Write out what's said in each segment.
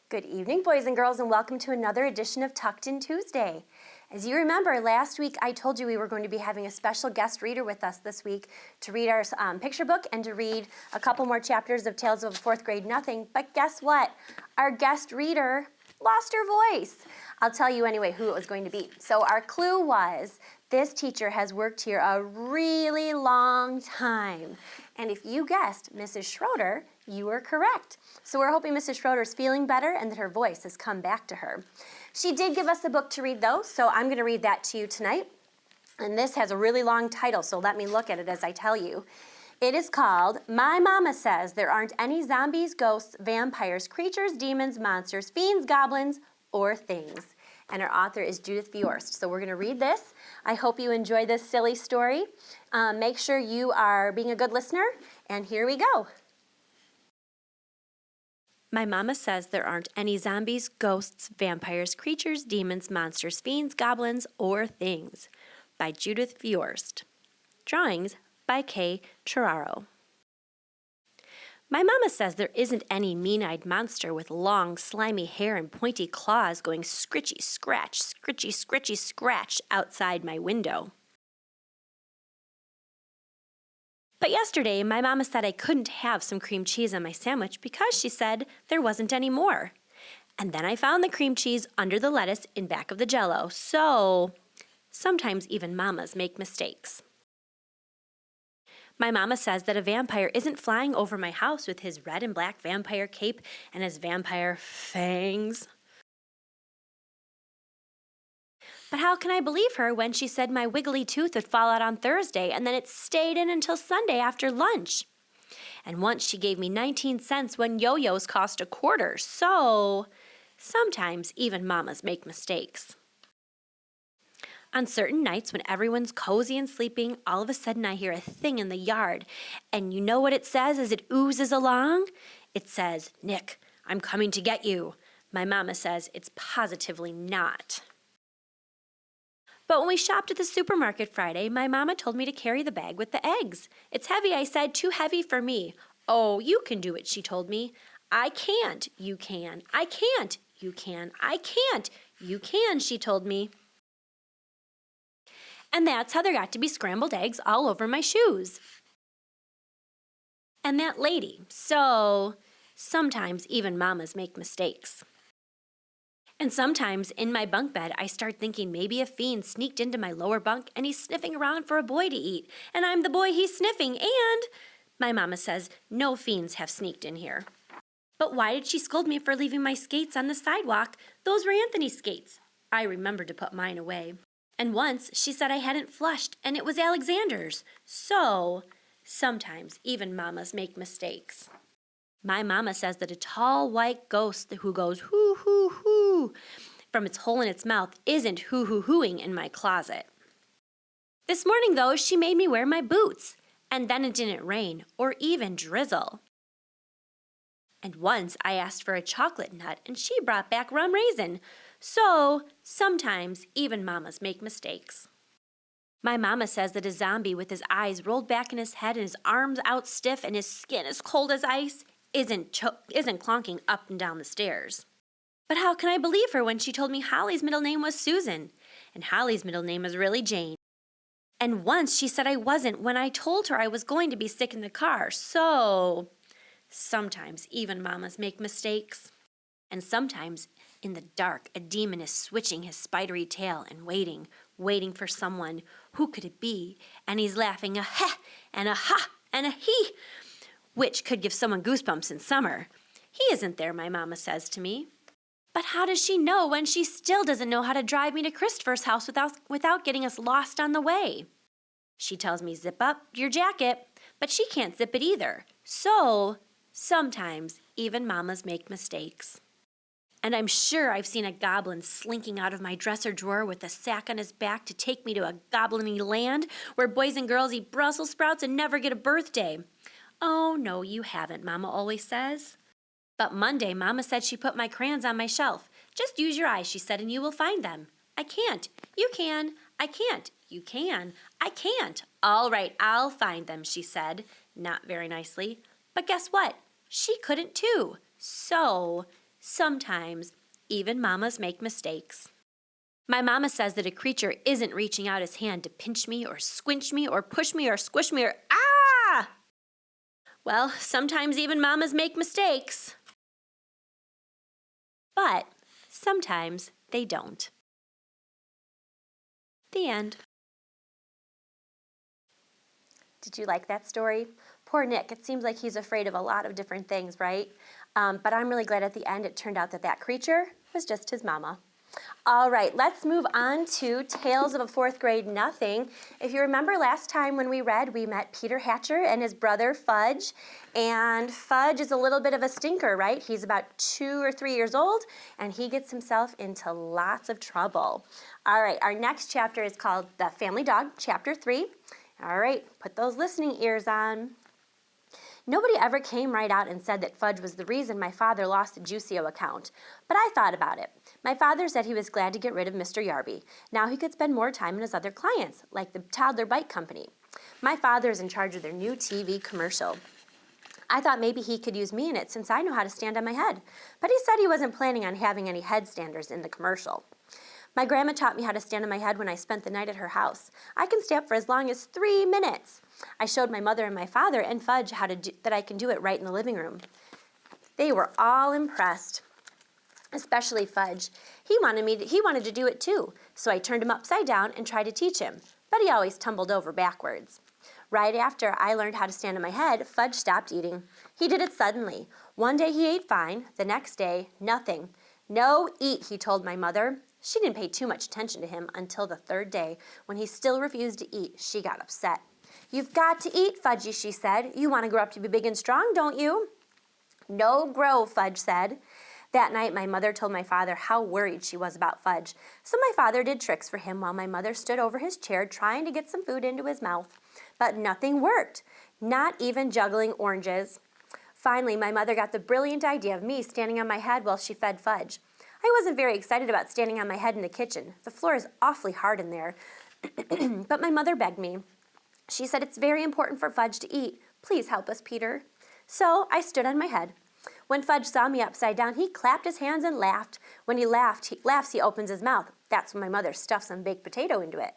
Good evening, boys and girls, and welcome to another edition of Tucked In Tuesday. As you remember, last week I told you we were going to be having a special guest reader with us this week to read our picture book and to read a couple more chapters of Tales of a Fourth Grade Nothing. But guess what? Our guest reader lost her voice. I'll tell you anyway who it was going to be. So our clue was this teacher has worked here a really long time. And if you guessed Mrs. Schroeder, you were correct. So we're hoping Mrs. Schroeder is feeling better and that her voice has come back to her. She did give us a book to read though, so I'm going to read that to you tonight. And this has a really long title, so let me look at it as I tell you. It is called My Mama Says There Aren't Any Zombies, Ghosts, Vampires, Creatures, Demons, Monsters, Fiends, Goblins, or Things. And our author is Judith Viorst. So we're going to read this. I hope you enjoy this silly story. Make sure you are being a good listener, and here we go. My Mama Says There Aren't Any Zombies, Ghosts, Vampires, Creatures, Demons, Monsters, Fiends, Goblins, or Things by Judith Viorst. Drawings by K. Chiraro. My mama says there isn't any mean-eyed monster with long, slimy hair and pointy claws going scritchy, scratch outside my window. But yesterday, my mama said I couldn't have some cream cheese on my sandwich because she said there wasn't any more. And then I found the cream cheese under the lettuce in back of the Jell-O, so sometimes even mamas make mistakes. My mama says that a vampire isn't flying over my house with his red and black vampire cape and his vampire fangs. But how can I believe her when she said my wiggly tooth would fall out on Thursday and then it stayed in until Sunday after lunch? And once she gave me 19 cents when yo-yos cost a quarter, so sometimes even mamas make mistakes. On certain nights when everyone's cozy and sleeping, all of a sudden I hear a thing in the yard. And you know what it says as it oozes along? It says, "Nick, I'm coming to get you." My mama says it's positively not. But when we shopped at the supermarket Friday, my mama told me to carry the bag with the eggs. "It's heavy," I said, "too heavy for me." "Oh, you can do it," she told me. "I can't." "You can." "I can't." "You can." "I can't." "You can," she told me. And that's how there got to be scrambled eggs all over my shoes. And that lady, so sometimes even mamas make mistakes. And sometimes in my bunk bed, I start thinking maybe a fiend sneaked into my lower bunk and he's sniffing around for a boy to eat. And I'm the boy he's sniffing, and my mama says no fiends have sneaked in here. But why did she scold me for leaving my skates on the sidewalk? Those were Anthony's skates. I remembered to put mine away. And once she said I hadn't flushed, and it was Alexander's. So sometimes even mamas make mistakes. My mama says that a tall white ghost who goes hoo hoo hoo from its hole in its mouth isn't hoo hoo hooing in my closet. This morning though, she made me wear my boots, and then it didn't rain or even drizzle. And once I asked for a chocolate nut and she brought back rum raisin. So sometimes even mamas make mistakes. My mama says that a zombie with his eyes rolled back in his head and his arms out stiff and his skin as cold as ice isn't clonking up and down the stairs. But how can I believe her when she told me Holly's middle name was Susan and Holly's middle name is really Jane? And once she said I wasn't when I told her I was going to be sick in the car. So sometimes even mamas make mistakes. And sometimes in the dark, a demon is switching his spidery tail and waiting for someone. Who could it be? And he's laughing a heh and a ha and a he, which could give someone goosebumps in summer. He isn't there, my mama says to me. But how does she know when she still doesn't know how to drive me to Christopher's house without getting us lost on the way? She tells me zip up your jacket, but she can't zip it either. So sometimes even mamas make mistakes. And I'm sure I've seen a goblin slinking out of my dresser drawer with a sack on his back to take me to a goblin-y land where boys and girls eat Brussels sprouts and never get a birthday. Oh, no, you haven't, Mama always says. But Monday, Mama said she put my crayons on my shelf. Just use your eyes, she said, and you will find them. I can't. You can. I can't. You can. I can't. All right, I'll find them, she said, not very nicely. But guess what? She couldn't too. So sometimes even mamas make mistakes. My mama says that a creature isn't reaching out his hand to pinch me or squinch me or push me or squish me or ah! Well, sometimes even mamas make mistakes. But sometimes they don't. The end. Did you like that story? Poor Nick, it seems like he's afraid of a lot of different things, right? But I'm really glad at the end it turned out that that creature was just his mama. All right, let's move on to Tales of a Fourth Grade Nothing. If you remember last time when we read, we met Peter Hatcher and his brother Fudge. And Fudge is a little bit of a stinker, right? He's about 2 or 3 years old, and he gets himself into lots of trouble. All right, our next chapter is called The Family Dog, Chapter 3. All right, put those listening ears on. Nobody ever came right out and said that Fudge was the reason my father lost the Juicio account, but I thought about it. My father said he was glad to get rid of Mr. Yarby. Now he could spend more time on his other clients, like the Toddler Bike Company. My father is in charge of their new TV commercial. I thought maybe he could use me in it since I know how to stand on my head, but he said he wasn't planning on having any headstanders in the commercial. My grandma taught me how to stand on my head when I spent the night at her house. I can stay up for as long as 3 minutes. I showed my mother and my father and Fudge that I can do it right in the living room. They were all impressed, especially Fudge. He wanted to do it too, so I turned him upside down and tried to teach him, but he always tumbled over backwards. Right after I learned how to stand on my head, Fudge stopped eating. He did it suddenly. One day he ate fine, the next day, nothing. No, eat, he told my mother. She didn't pay too much attention to him until the 3rd day. When he still refused to eat, she got upset. You've got to eat, Fudgy, she said. You want to grow up to be big and strong, don't you? No grow, Fudge said. That night, my mother told my father how worried she was about Fudge. So my father did tricks for him while my mother stood over his chair trying to get some food into his mouth. But nothing worked, not even juggling oranges. Finally, my mother got the brilliant idea of me standing on my head while she fed Fudge. I wasn't very excited about standing on my head in the kitchen. The floor is awfully hard in there. But my mother begged me. She said it's very important for Fudge to eat. Please help us, Peter. So I stood on my head. When Fudge saw me upside down, he clapped his hands and laughed. When he laughs, he opens his mouth. That's when my mother stuffed some baked potato into it.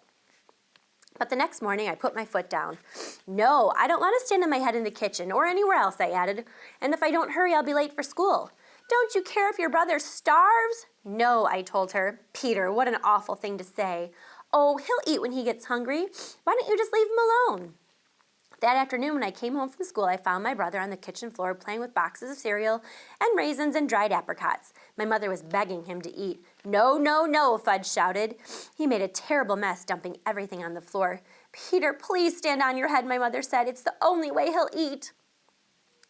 But the next morning, I put my foot down. No, I don't want to stand on my head in the kitchen or anywhere else, I added. And if I don't hurry, I'll be late for school. Don't you care if your brother starves? No, I told her. Peter, what an awful thing to say. Oh, he'll eat when he gets hungry. Why don't you just leave him alone? That afternoon when I came home from school, I found my brother on the kitchen floor playing with boxes of cereal and raisins and dried apricots. My mother was begging him to eat. No, no, no, Fudge shouted. He made a terrible mess, dumping everything on the floor. Peter, please stand on your head, my mother said. It's the only way he'll eat.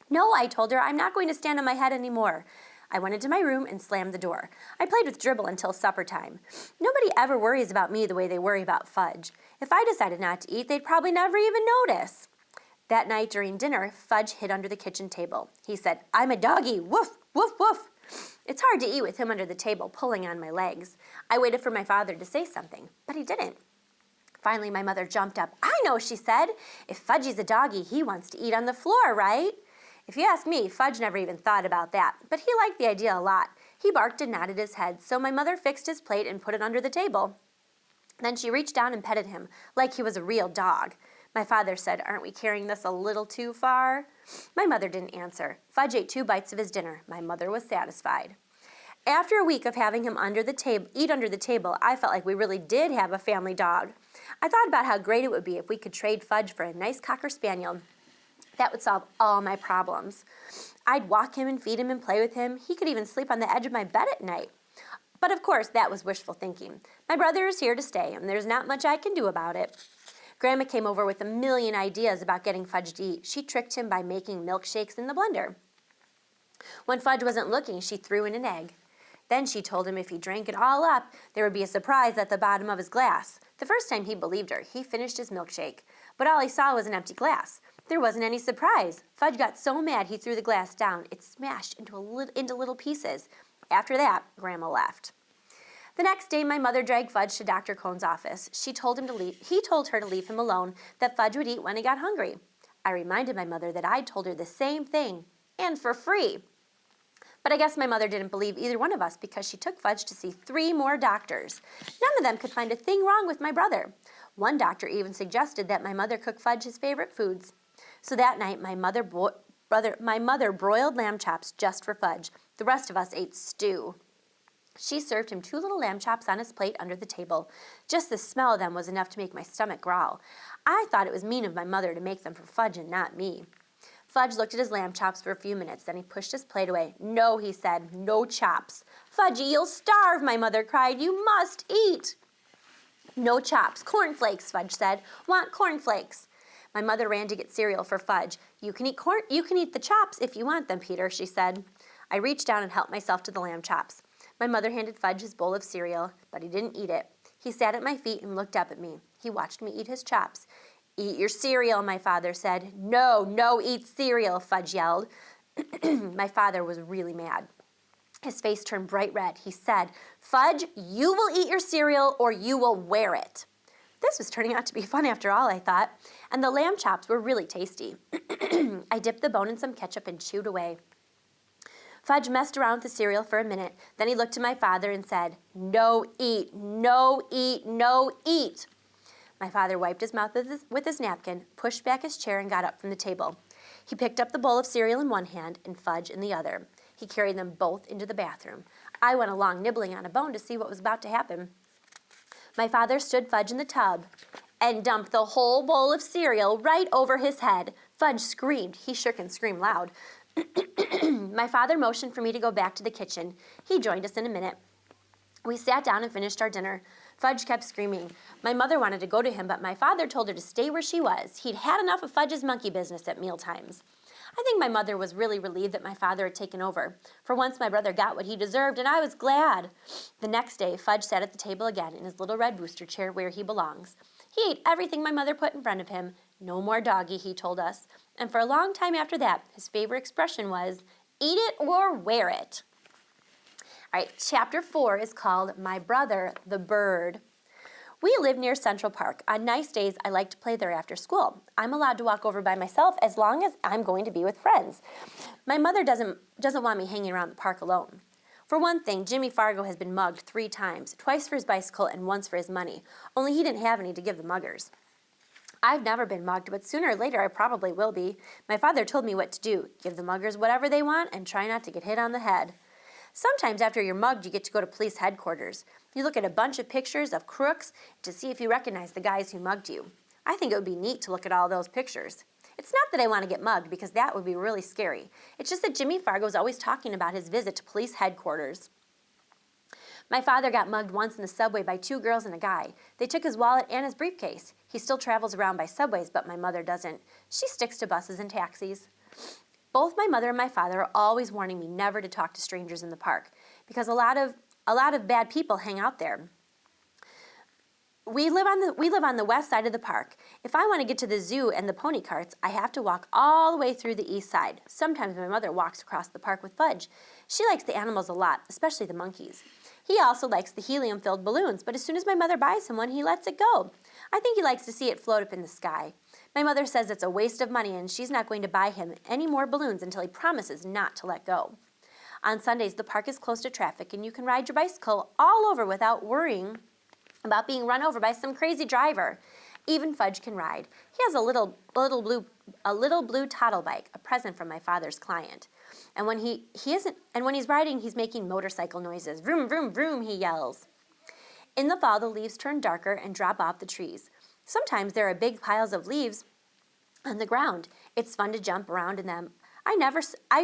No, I told her, I'm not going to stand on my head anymore. I went into my room and slammed the door. I played with Dribble until supper time. Nobody ever worries about me the way they worry about Fudge. If I decided not to eat, they'd probably never even notice. That night during dinner, Fudge hid under the kitchen table. He said, I'm a doggy, woof, woof, woof. It's hard to eat with him under the table, pulling on my legs. I waited for my father to say something, but he didn't. Finally, my mother jumped up. I know, she said. If Fudgy's a doggy, he wants to eat on the floor, right? If you ask me, Fudge never even thought about that, but he liked the idea a lot. He barked and nodded his head, so my mother fixed his plate and put it under the table. Then she reached down and petted him, like he was a real dog. My father said, aren't we carrying this a little too far? My mother didn't answer. Fudge ate 2 bites of his dinner. My mother was satisfied. After a week of having him eat under the table, I felt like we really did have a family dog. I thought about how great it would be if we could trade Fudge for a nice Cocker Spaniel. That would solve all my problems. I'd walk him and feed him and play with him. He could even sleep on the edge of my bed at night. But of course, that was wishful thinking. My brother is here to stay, and there's not much I can do about it. Grandma came over with a million ideas about getting Fudge to eat. She tricked him by making milkshakes in the blender. When Fudge wasn't looking, she threw in an egg. Then she told him if he drank it all up, there would be a surprise at the bottom of his glass. The first time he believed her, he finished his milkshake. But all he saw was an empty glass. There wasn't any surprise. Fudge got so mad he threw the glass down. It smashed into little pieces. After that, Grandma left. The next day, my mother dragged Fudge to Dr. Cohn's office. He told her to leave him alone, that Fudge would eat when he got hungry. I reminded my mother that I'd told her the same thing, and for free. But I guess my mother didn't believe either one of us because she took Fudge to see 3 more doctors. None of them could find a thing wrong with my brother. One doctor even suggested that my mother cook Fudge his favorite foods. So that night, my mother broiled lamb chops just for Fudge. The rest of us ate stew. She served him 2 little lamb chops on his plate under the table. Just the smell of them was enough to make my stomach growl. I thought it was mean of my mother to make them for Fudge and not me. Fudge looked at his lamb chops for a few minutes, then he pushed his plate away. "No," he said, "no chops." "Fudgy, you'll starve," my mother cried. "You must eat." "No chops, cornflakes," Fudge said. "Want cornflakes." My mother ran to get cereal for Fudge. You can eat the chops if you want them, Peter," she said. I reached down and helped myself to the lamb chops. My mother handed Fudge his bowl of cereal, but he didn't eat it. He sat at my feet and looked up at me. He watched me eat his chops. "Eat your cereal," my father said. "No, no, eat cereal," Fudge yelled. My father was really mad. His face turned bright red. He said, "Fudge, you will eat your cereal or you will wear it." This was turning out to be fun after all, I thought, and the lamb chops were really tasty. I dipped the bone in some ketchup and chewed away. Fudge messed around with the cereal for a minute. Then he looked to my father and said, "No eat, no eat, no eat." My father wiped his mouth with his napkin, pushed back his chair, and got up from the table. He picked up the bowl of cereal in one hand and Fudge in the other. He carried them both into the bathroom. I went along nibbling on a bone to see what was about to happen. My father stood Fudge in the tub and dumped the whole bowl of cereal right over his head. Fudge screamed. He shook and screamed loud. My father motioned for me to go back to the kitchen. He joined us in a minute. We sat down and finished our dinner. Fudge kept screaming. My mother wanted to go to him, but my father told her to stay where she was. He'd had enough of Fudge's monkey business at mealtimes. I think my mother was really relieved that my father had taken over. For once, my brother got what he deserved, and I was glad. The next day, Fudge sat at the table again in his little red booster chair where he belongs. He ate everything my mother put in front of him. "No more doggy," he told us. And for a long time after that, his favorite expression was, "Eat it or wear it." All right, chapter 4 is called My Brother the Bird. We live near Central Park. On nice days, I like to play there after school. I'm allowed to walk over by myself as long as I'm going to be with friends. My mother doesn't want me hanging around the park alone. For one thing, Jimmy Fargo has been mugged 3 times, twice for his bicycle and once for his money, only he didn't have any to give the muggers. I've never been mugged, but sooner or later I probably will be. My father told me what to do. Give the muggers whatever they want and try not to get hit on the head. Sometimes after you're mugged, you get to go to police headquarters. You look at a bunch of pictures of crooks to see if you recognize the guys who mugged you. I think it would be neat to look at all those pictures. It's not that I want to get mugged, because that would be really scary. It's just that Jimmy Fargo is always talking about his visit to police headquarters. My father got mugged once in the subway by 2 girls and a guy. They took his wallet and his briefcase. He still travels around by subways, but my mother doesn't. She sticks to buses and taxis. Both my mother and my father are always warning me never to talk to strangers in the park, because a lot of bad people hang out there. We live on the west side of the park. If I want to get to the zoo and the pony carts, I have to walk all the way through the east side. Sometimes my mother walks across the park with Fudge. She likes the animals a lot, especially the monkeys. He also likes the helium-filled balloons, but as soon as my mother buys him one, he lets it go. I think he likes to see it float up in the sky. My mother says it's a waste of money and she's not going to buy him any more balloons until he promises not to let go. On Sundays, the park is closed to traffic and you can ride your bicycle all over without worrying about being run over by some crazy driver. Even Fudge can ride. He has a little blue toddle bike, a present from my father's client. And when he's riding, he's making motorcycle noises. Vroom, vroom, vroom, he yells. In the fall, the leaves turn darker and drop off the trees. Sometimes there are big piles of leaves on the ground. It's fun to jump around in them. I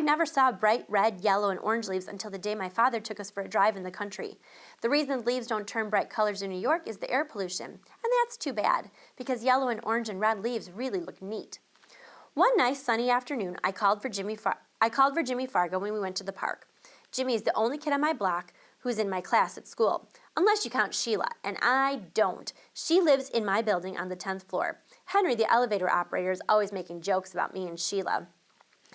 never saw bright red, yellow, and orange leaves until the day my father took us for a drive in the country. The reason leaves don't turn bright colors in New York is the air pollution, and that's too bad, because yellow and orange and red leaves really look neat. One nice sunny afternoon, I called for Jimmy Fargo when we went to the park. Jimmy is the only kid on my block who's in my class at school, unless you count Sheila, and I don't. She lives in my building on the 10th floor. Henry, the elevator operator, is always making jokes about me and Sheila.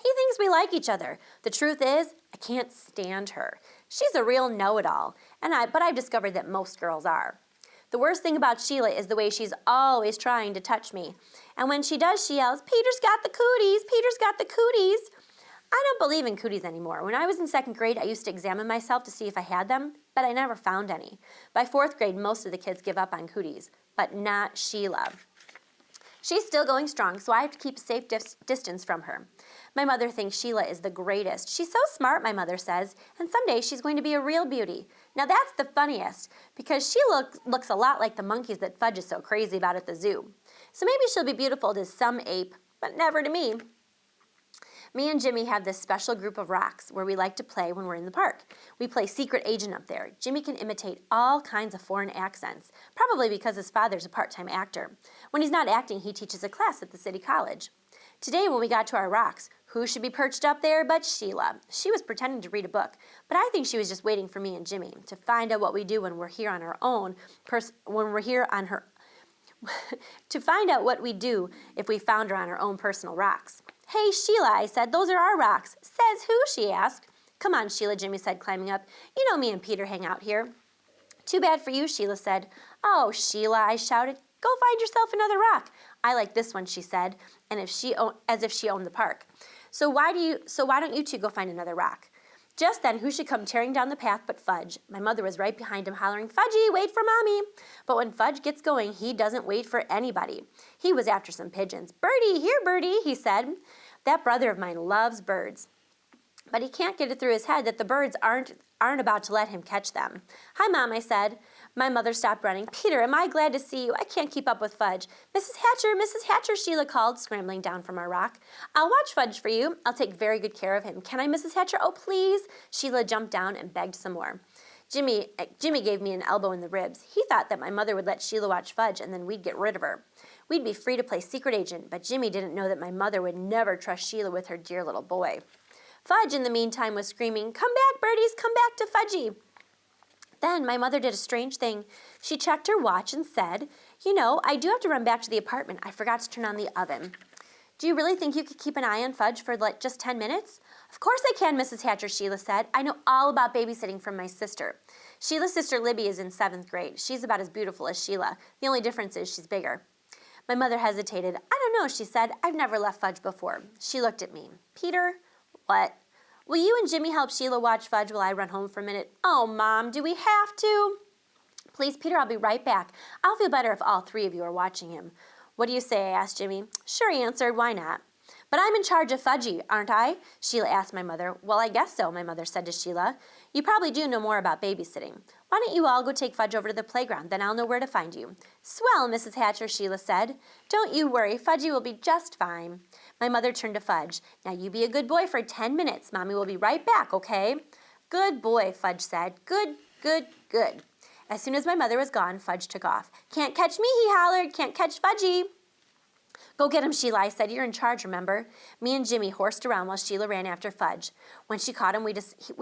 He thinks we like each other. The truth is, I can't stand her. She's a real know-it-all, but I've discovered that most girls are. The worst thing about Sheila is the way she's always trying to touch me. And when she does, she yells, "Peter's got the cooties! Peter's got the cooties!" I don't believe in cooties anymore. When I was in 2nd grade, I used to examine myself to see if I had them, but I never found any. By 4th grade, most of the kids give up on cooties, but not Sheila. She's still going strong, so I have to keep a safe distance from her. My mother thinks Sheila is the greatest. She's so smart, my mother says, and someday she's going to be a real beauty. Now that's the funniest, because she looks a lot like the monkeys that Fudge is so crazy about at the zoo. So maybe she'll be beautiful to some ape, but never to me. Me and Jimmy have this special group of rocks where we like to play when we're in the park. We play secret agent up there. Jimmy can imitate all kinds of foreign accents, probably because his father's a part-time actor. When he's not acting, he teaches a class at the city college. Today, when we got to our rocks, who should be perched up there but Sheila? She was pretending to read a book, but I think she was just waiting for me and Jimmy to find out what we do when we're here on our own, to find out what we do if we found her on her own personal rocks. Hey, Sheila, I said, those are our rocks. Says who, she asked. Come on, Sheila, Jimmy said, climbing up. You know me and Peter hang out here. Too bad for you, Sheila said. Oh, Sheila, I shouted, go find yourself another rock. I like this one, she said, and as if she owned the park. So why don't you two go find another rock? Just then, who should come tearing down the path but Fudge? My mother was right behind him, hollering, Fudgy, wait for Mommy. But when Fudge gets going, he doesn't wait for anybody. He was after some pigeons. Birdie, here, Birdie, he said. That brother of mine loves birds. But he can't get it through his head that the birds aren't about to let him catch them. Hi, Mom, I said. My mother stopped running. Peter, am I glad to see you? I can't keep up with Fudge. Mrs. Hatcher, Sheila called, scrambling down from our rock. I'll watch Fudge for you. I'll take very good care of him. Can I, Mrs. Hatcher? Oh, please. Sheila jumped down and begged some more. Jimmy gave me an elbow in the ribs. He thought that my mother would let Sheila watch Fudge and then we'd get rid of her. We'd be free to play secret agent, but Jimmy didn't know that my mother would never trust Sheila with her dear little boy. Fudge, in the meantime, was screaming, come back, birdies, come back to Fudgy. Then my mother did a strange thing. She checked her watch and said, you know, I do have to run back to the apartment. I forgot to turn on the oven. Do you really think you could keep an eye on Fudge for just 10 minutes? Of course I can, Mrs. Hatcher, Sheila said. I know all about babysitting from my sister. Sheila's sister Libby is in 7th grade. She's about as beautiful as Sheila. The only difference is she's bigger. My mother hesitated. I don't know, she said. I've never left Fudge before. She looked at me. Peter, what? Will you and Jimmy help Sheila watch Fudge while I run home for a minute? Oh, Mom, do we have to? Please, Peter, I'll be right back. I'll feel better if all 3 of you are watching him. What do you say? I asked Jimmy. Sure, he answered. Why not? But I'm in charge of Fudgy, aren't I? Sheila asked my mother. Well, I guess so, my mother said to Sheila. You probably do know more about babysitting. Why don't you all go take Fudge over to the playground, then I'll know where to find you. Swell, Mrs. Hatcher, Sheila said. Don't you worry, Fudgy will be just fine. My mother turned to Fudge. Now you be a good boy for 10 minutes. Mommy will be right back, okay? Good boy, Fudge said. Good, good, good. As soon as my mother was gone, Fudge took off. Can't catch me, he hollered. Can't catch Fudgy. Go get him, Sheila, I said. You're in charge, remember? Me and Jimmy horsed around while Sheila ran after Fudge. When she caught him, we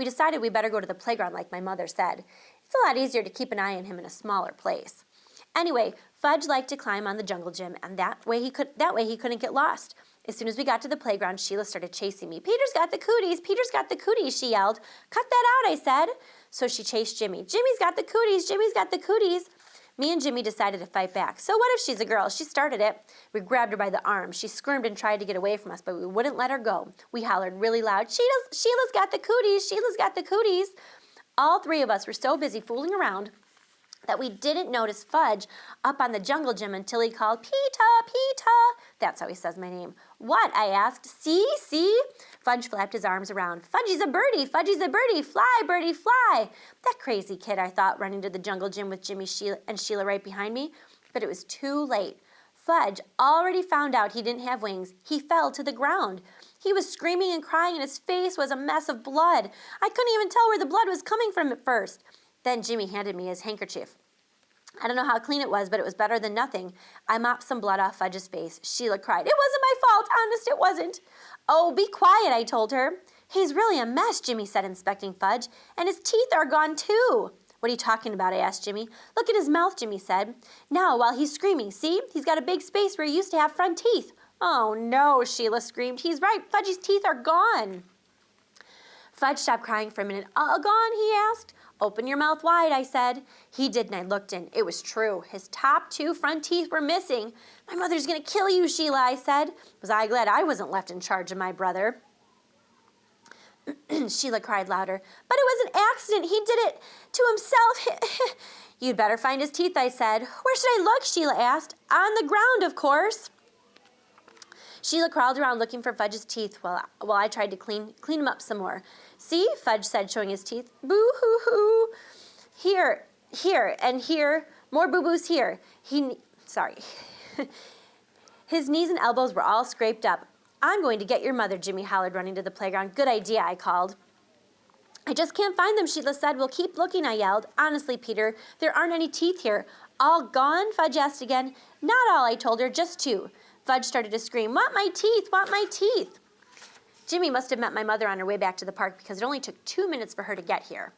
decided we better go to the playground like my mother said. It's a lot easier to keep an eye on him in a smaller place. Anyway, Fudge liked to climb on the jungle gym, and that way he couldn't get lost. As soon as we got to the playground, Sheila started chasing me. Peter's got the cooties, Peter's got the cooties, she yelled. Cut that out, I said. So she chased Jimmy. Jimmy's got the cooties, Jimmy's got the cooties. Me and Jimmy decided to fight back. So what if she's a girl? She started it. We grabbed her by the arm. She squirmed and tried to get away from us, but we wouldn't let her go. We hollered really loud, Sheila's got the cooties, Sheila's got the cooties. All 3 of us were so busy fooling around that we didn't notice Fudge up on the jungle gym until he called, Peeta, Peeta. That's how he says my name. What? I asked. See? Fudge flapped his arms around. Fudgy's a birdie, Fudgy's a birdie. Fly, birdie, fly. That crazy kid, I thought, running to the jungle gym with Jimmy and Sheila right behind me. But it was too late. Fudge already found out he didn't have wings. He fell to the ground. He was screaming and crying, and his face was a mess of blood. I couldn't even tell where the blood was coming from at first. Then Jimmy handed me his handkerchief. I don't know how clean it was, but it was better than nothing. I mopped some blood off Fudge's face. Sheila cried, It wasn't my fault. Honest, it wasn't. Oh, be quiet, I told her. He's really a mess, Jimmy said, inspecting Fudge, and his teeth are gone too. What are you talking about? I asked Jimmy. Look at his mouth, Jimmy said. Now, while he's screaming, see? He's got a big space where he used to have front teeth. Oh, no, Sheila screamed. He's right. Fudgy's teeth are gone. Fudge stopped crying for a minute. All gone, he asked. Open your mouth wide, I said. He did, and I looked in. It was true. His top 2 front teeth were missing. My mother's going to kill you, Sheila, I said. Was I glad I wasn't left in charge of my brother? Sheila cried louder. But it was an accident. He did it to himself. You'd better find his teeth, I said. Where should I look? Sheila asked. On the ground, of course. Sheila crawled around looking for Fudge's teeth while I tried to clean him up some more. See, Fudge said, showing his teeth. Boo-hoo-hoo. Here, and here. More boo-boos here. His knees and elbows were all scraped up. I'm going to get your mother, Jimmy hollered, running to the playground. Good idea, I called. I just can't find them, Sheila said. We'll keep looking, I yelled. Honestly, Peter, there aren't any teeth here. All gone? Fudge asked again. Not all, I told her, just 2. Fudge started to scream, want my teeth, want my teeth. Jimmy must have met my mother on her way back to the park because it only took 2 minutes for her to get here.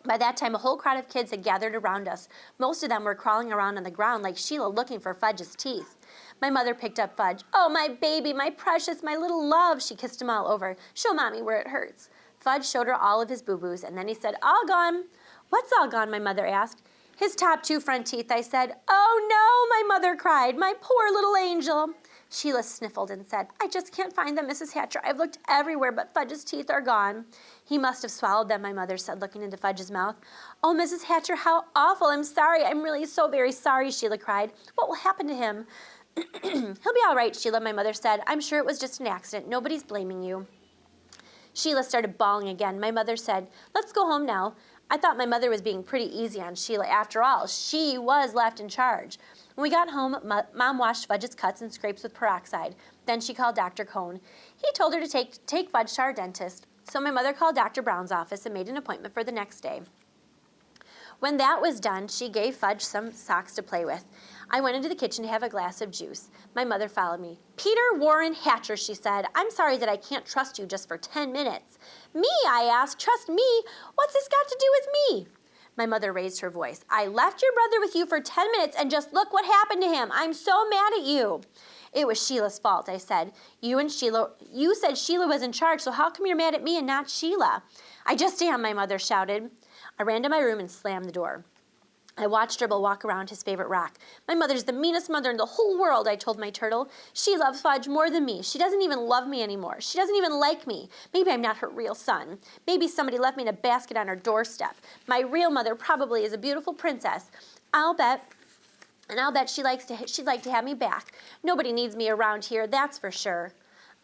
By that time, a whole crowd of kids had gathered around us. Most of them were crawling around on the ground like Sheila looking for Fudge's teeth. My mother picked up Fudge. Oh, my baby, my precious, my little love. She kissed him all over. Show Mommy where it hurts. Fudge showed her all of his boo-boos, and then he said, all gone. What's all gone, my mother asked. His top 2 front teeth, I said. Oh, no, my mother cried. My poor little angel. Sheila sniffled and said, I just can't find them, Mrs. Hatcher. I've looked everywhere, but Fudge's teeth are gone. He must have swallowed them, my mother said, looking into Fudge's mouth. Oh, Mrs. Hatcher, how awful. I'm sorry. I'm really so very sorry, Sheila cried. What will happen to him? He'll be all right, Sheila, my mother said. I'm sure it was just an accident. Nobody's blaming you. Sheila started bawling again. My mother said, let's go home now. I thought my mother was being pretty easy on Sheila. After all, she was left in charge. When we got home, Mom washed Fudge's cuts and scrapes with peroxide. Then she called Dr. Cone. He told her to take Fudge to our dentist. So my mother called Dr. Brown's office and made an appointment for the next day. When that was done, she gave Fudge some socks to play with. I went into the kitchen to have a glass of juice. My mother followed me. Peter Warren Hatcher, she said. I'm sorry that I can't trust you just for 10 minutes. Me, I asked. Trust me? What's this got to do with me? My mother raised her voice. I left your brother with you for 10 minutes and just look what happened to him. I'm so mad at you. It was Sheila's fault, I said. You said Sheila was in charge, so how come you're mad at me and not Sheila? I just am, my mother shouted. I ran to my room and slammed the door. I watched Dribble walk around his favorite rock. My mother's the meanest mother in the whole world, I told my turtle. She loves Fudge more than me. She doesn't even love me anymore. She doesn't even like me. Maybe I'm not her real son. Maybe somebody left me in a basket on her doorstep. My real mother probably is a beautiful princess. I'll bet she'd like to have me back. Nobody needs me around here, that's for sure.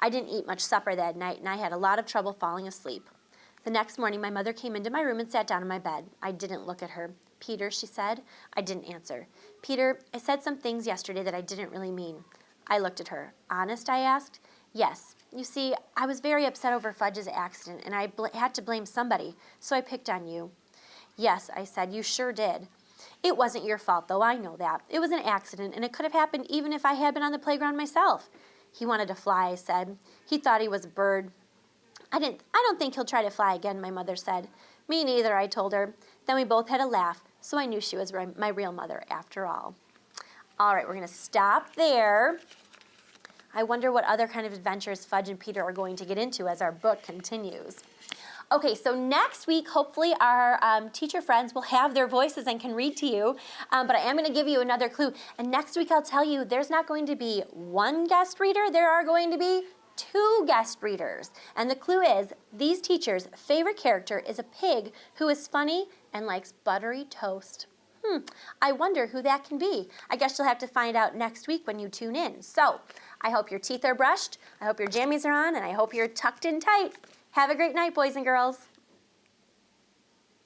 I didn't eat much supper that night, and I had a lot of trouble falling asleep. The next morning, my mother came into my room and sat down on my bed. I didn't look at her. Peter, she said. I didn't answer. Peter, I said some things yesterday that I didn't really mean. I looked at her. Honest, I asked. Yes. You see, I was very upset over Fudge's accident, and I had to blame somebody, so I picked on you. Yes, I said, you sure did. It wasn't your fault, though, I know that. It was an accident, and it could have happened even if I had been on the playground myself. He wanted to fly, I said. He thought he was a bird. I don't think he'll try to fly again, my mother said. Me neither, I told her. Then we both had a laugh, so I knew she was my real mother after all. All right, we're going to stop there. I wonder what other kind of adventures Fudge and Peter are going to get into as our book continues. Okay, so next week, hopefully our teacher friends will have their voices and can read to you, but I am going to give you another clue. And next week I'll tell you there's not going to be one guest reader, there are going to be 2 guest readers. And the clue is, these teachers' favorite character is a pig who is funny and likes buttery toast. I wonder who that can be. I guess you'll have to find out next week when you tune in. So, I hope your teeth are brushed, I hope your jammies are on, and I hope you're tucked in tight. Have a great night, boys and girls.